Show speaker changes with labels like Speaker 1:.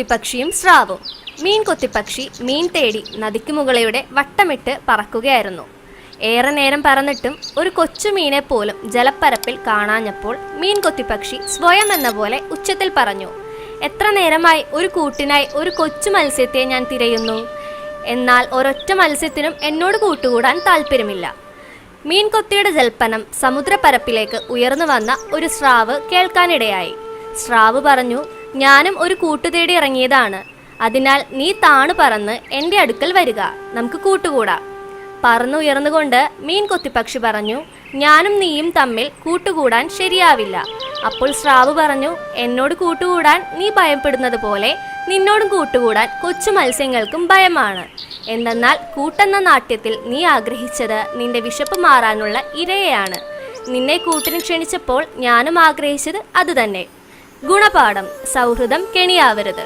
Speaker 1: കൊത്തിപ്പക്ഷിയും സ്രാവും. മീൻ കൊത്തിപ്പക്ഷി മീൻ തേടി നദിക്ക് മുകളിലൂടെ വട്ടമിട്ട് പറക്കുകയായിരുന്നു. ഏറെ നേരം പറന്നിട്ടും ഒരു കൊച്ചു മീനെ പോലും ജലപ്പരപ്പിൽ കാണാഞ്ഞപ്പോൾ മീൻ കൊത്തിപ്പക്ഷി സ്വയം എന്ന പോലെ ഉച്ചത്തിൽ പറഞ്ഞു, എത്ര നേരമായി ഒരു കൂട്ടിനായി ഒരു കൊച്ചു മത്സ്യത്തെ ഞാൻ തിരയുന്നു. എന്നാൽ ഒരൊറ്റ മത്സ്യത്തിനും എന്നോട് കൂട്ടുകൂടാൻ താല്പര്യമില്ല. മീൻ കൊത്തിയുടെ ജൽപ്പനം സമുദ്രപ്പരപ്പിലേക്ക് ഉയർന്നു വന്ന ഒരു സ്രാവ് കേൾക്കാനിടയായി. സ്രാവ് പറഞ്ഞു, ഞാനും ഒരു കൂട്ടുതേടി ഇറങ്ങിയതാണ്. അതിനാൽ നീ താണു പറന്ന് എൻ്റെ അടുക്കൽ വരിക, നമുക്ക് കൂട്ടുകൂടാം. പറന്നുയർന്നുകൊണ്ട് മീൻ കൊത്തിപ്പക്ഷി പറഞ്ഞു, ഞാനും നീയും തമ്മിൽ കൂട്ടുകൂടാൻ ശരിയാവില്ല. അപ്പോൾ സ്രാവ് പറഞ്ഞു, എന്നോട് കൂട്ടുകൂടാൻ നീ ഭയപ്പെടുന്നത് പോലെ നിന്നോടും കൂട്ടുകൂടാൻ കൊച്ചു മത്സ്യങ്ങൾക്കും ഭയമാണ്. എന്തെന്നാൽ കൂട്ടെന്ന നാട്യത്തിൽ നീ ആഗ്രഹിച്ചത് നിന്റെ വിശപ്പ് മാറാനുള്ള ഇരയെയാണ്. നിന്നെ കൂട്ടിന് ക്ഷണിച്ചപ്പോൾ ഞാനും ആഗ്രഹിച്ചത് അതുതന്നെ. ഗുണപാഠം: സൗഹൃദം കെണിയാവരുത്.